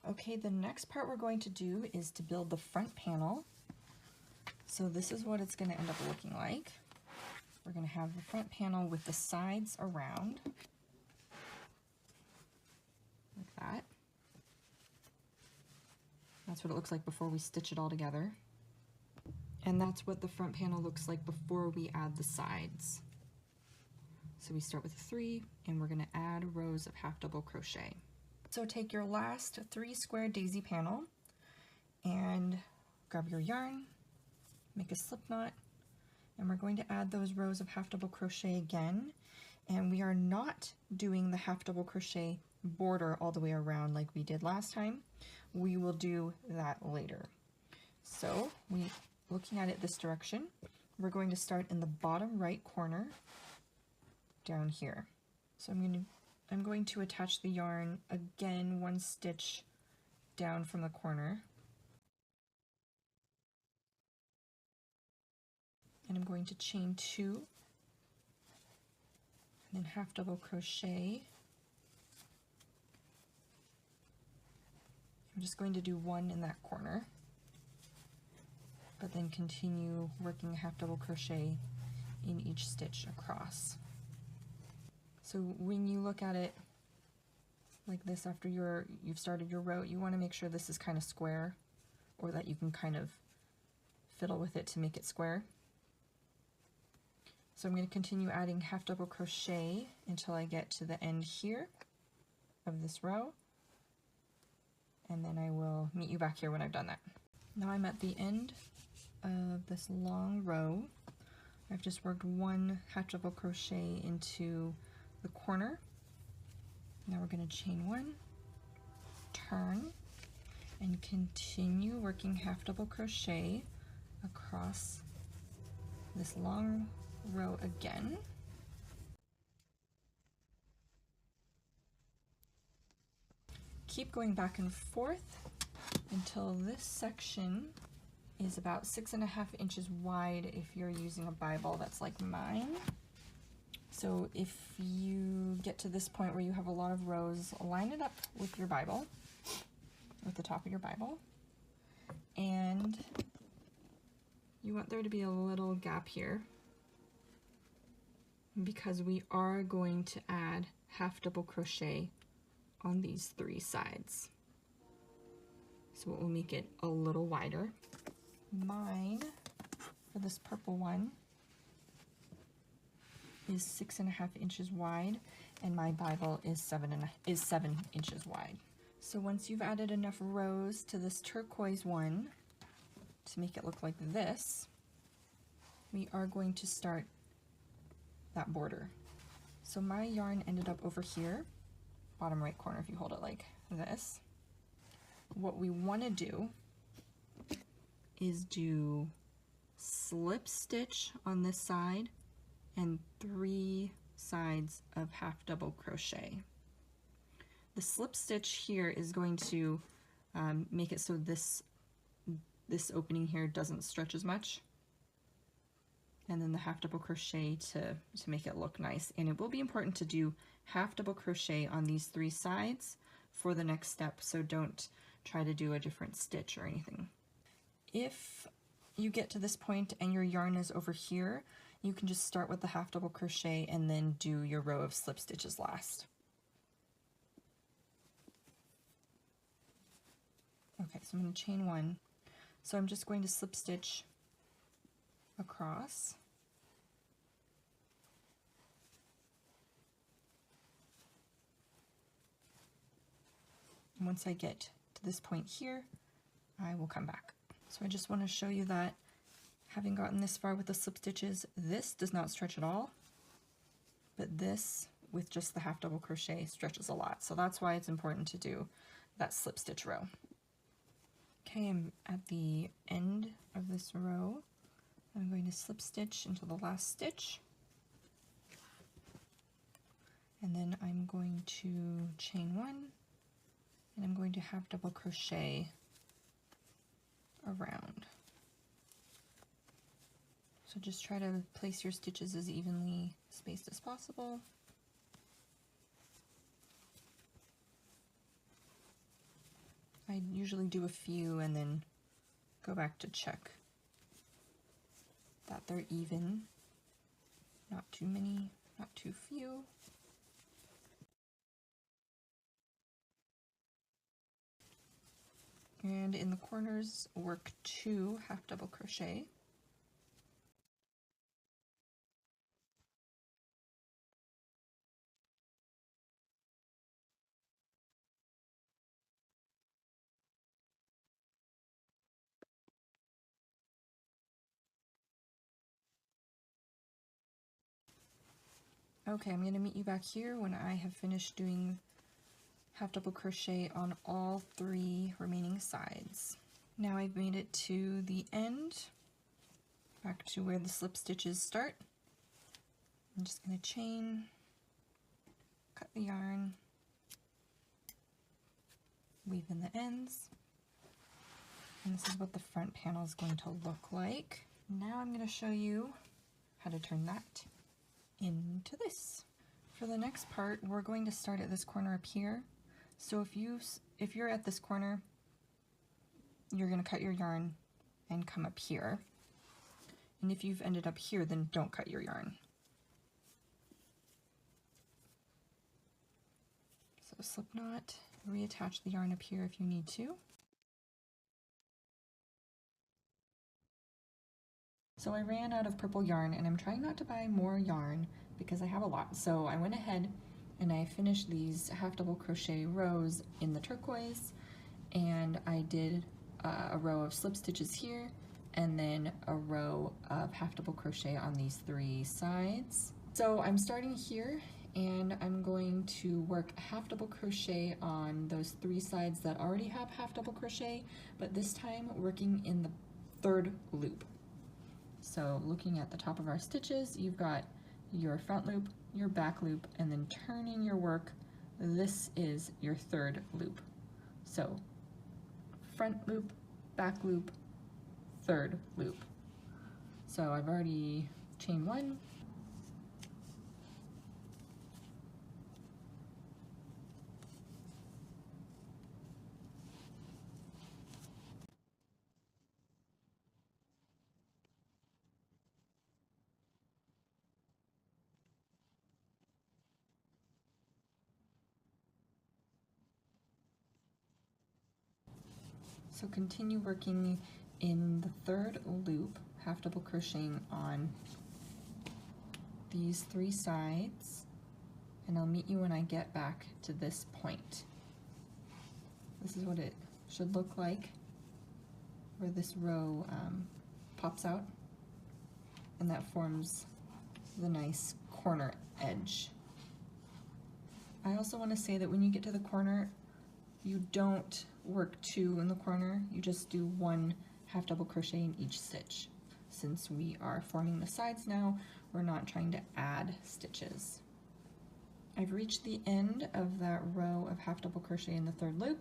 Okay, the next part we're going to do is to build the front panel. So this is what it's going to end up looking like. We're going to have the front panel with the sides around, like that. That's what it looks like before we stitch it all together. And that's what the front panel looks like before we add the sides. So we start with 3, and we're going to add rows of half double crochet. So take your last 3 square daisy panel and grab your yarn, make a slip knot, and we're going to add those rows of half double crochet again. And we are not doing the half double crochet border all the way around like we did last time. We will do that later. So looking at it this direction, we're going to start in the bottom right corner down here. So I'm going to attach the yarn again 1 stitch down from the corner. And I'm going to chain 2 and then half double crochet. I'm just going to do 1 in that corner, but then continue working half double crochet in each stitch across. So when you look at it like this after you've started your row, you want to make sure this is kind of square, or that you can kind of fiddle with it to make it square. So I'm going to continue adding half double crochet until I get to the end here of this row, and then I will meet you back here when I've done that. Now I'm at the end of this long row. I've just worked 1 half double crochet into the corner. Now we're going to chain 1, turn, and continue working half double crochet across this long row again. Keep going back and forth until this section is about 6.5 inches wide if you're using a Bible that's like mine. So if you get to this point where you have a lot of rows, line it up with your Bible, with the top of your Bible, and you want there to be a little gap here because we are going to add half double crochet on these 3 sides. So it will make it a little wider. Mine, for this purple one, is 6.5 inches wide, and my Bible is 7 inches wide. So once you've added enough rows to this turquoise one to make it look like this, we are going to start that border. So my yarn ended up over here, bottom right corner if you hold it like this. What we want to do is do slip stitch on this side and 3 sides of half double crochet. The slip stitch here is going to make it so this opening here doesn't stretch as much, and then the half double crochet to make it look nice. And it will be important to do half double crochet on these 3 sides for the next step, so don't try to do a different stitch or anything. If you get to this point and your yarn is over here, you can just start with the half double crochet and then do your row of slip stitches last. Okay, so I'm going to chain 1. So I'm just going to slip stitch across. And once I get to this point here, I will come back. So I just want to show you that having gotten this far with the slip stitches, this does not stretch at all, but this with just the half double crochet stretches a lot. So that's why it's important to do that slip stitch row. Okay, I'm at the end of this row. I'm going to slip stitch into the last stitch, and then I'm going to chain 1, and I'm going to half double crochet around. So just try to place your stitches as evenly spaced as possible. usually do a few and then go back to check that they're even. Not too many, not too few. And in the corners, work 2 half double crochet. Okay, I'm going to meet you back here when I have finished doing half double crochet on all 3 remaining sides. Now I've made it to the end, back to where the slip stitches start. I'm just going to chain, cut the yarn, weave in the ends, and this is what the front panel is going to look like. Now I'm going to show you how to turn that into this. For the next part, we're going to start at this corner up here. So if you're at this corner, you're going to cut your yarn and come up here. And if you've ended up here, then don't cut your yarn. So slip knot, reattach the yarn up here if you need to. So I ran out of purple yarn and I'm trying not to buy more yarn because I have a lot. So I went ahead and I finished these half double crochet rows in the turquoise, and I did a row of slip stitches here and then a row of half double crochet on these 3 sides. So I'm starting here and I'm going to work half double crochet on those 3 sides that already have half double crochet, but this time working in the 3rd loop. So looking at the top of our stitches, you've got your front loop, your back loop, and then turning your work, this is your 3rd loop. So front loop, back loop, 3rd loop. So I've already chained 1, so continue working in the 3rd loop, half double crocheting on these 3 sides, and I'll meet you when I get back to this point. This is what it should look like, where this row pops out, and that forms the nice corner edge. I also want to say that when you get to the corner, you don't work 2 in the corner, you just do 1 half double crochet in each stitch. Since we are forming the sides now, we're not trying to add stitches. I've reached the end of that row of half double crochet in the 3rd loop.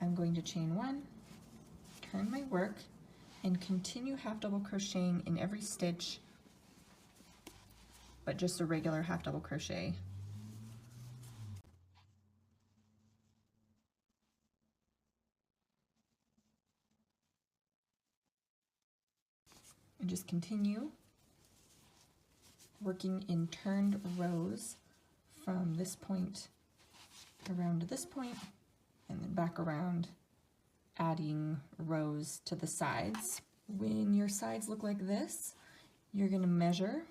I'm going to chain 1, turn my work, and continue half double crocheting in every stitch, but just a regular half double crochet. And just continue working in turned rows from this point around to this point, and then back around, adding rows to the sides. When your sides look like this, you're going to measure.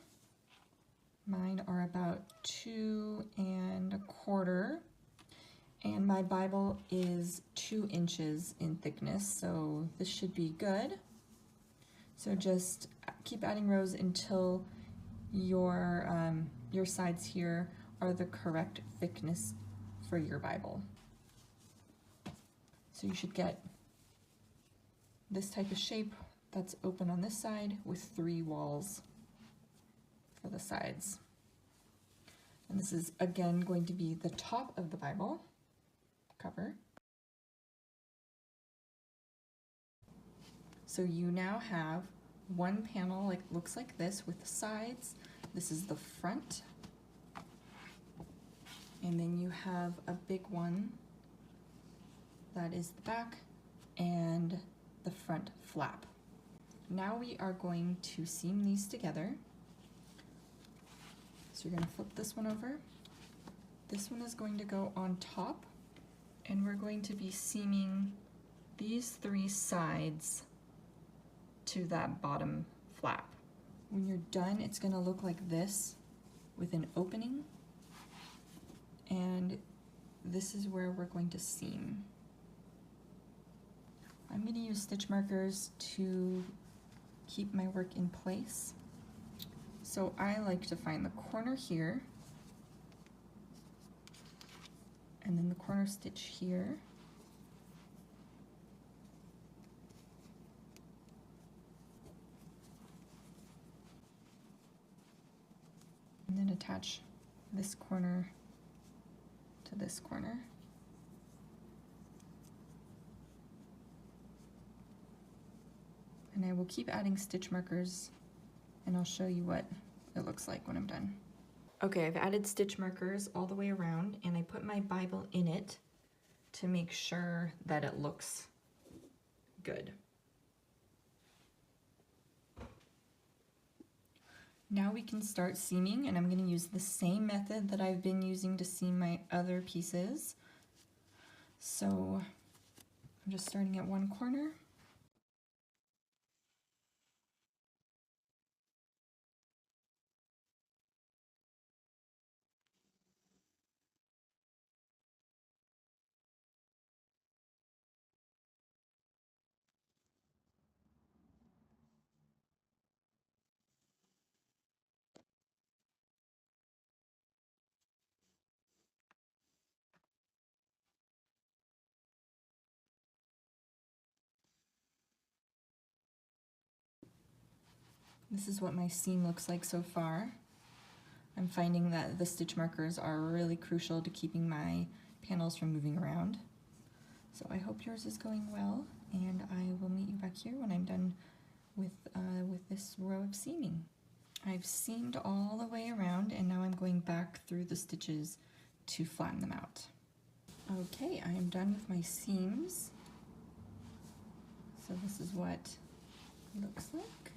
Mine are about 2 1/4, and my Bible is 2 inches in thickness, so this should be good. So just keep adding rows until your sides here are the correct thickness for your Bible. So you should get this type of shape that's open on this side with 3 walls for the sides. And this is again going to be the top of the Bible cover. So you now have one panel looks like this with the sides. This is the front. And then you have a big one that is the back, and the front flap. Now we are going to seam these together. So you're going to flip this one over. This one is going to go on top, and we're going to be seaming these 3 sides to that bottom flap. When you're done, it's going to look like this with an opening, and this is where we're going to seam. I'm going to use stitch markers to keep my work in place. So I like to find the corner here, and then the corner stitch here, and then attach this corner to this corner. And I will keep adding stitch markers, and I'll show you what it looks like when I'm done. Okay, I've added stitch markers all the way around, and I put my Bible in it to make sure that it looks good. Now we can start seaming, and I'm going to use the same method that I've been using to seam my other pieces. So I'm just starting at one corner. This is what my seam looks like so far. I'm finding that the stitch markers are really crucial to keeping my panels from moving around. So I hope yours is going well, and I will meet you back here when I'm done with this row of seaming. I've seamed all the way around, and now I'm going back through the stitches to flatten them out. Okay, I am done with my seams. So this is what it looks like.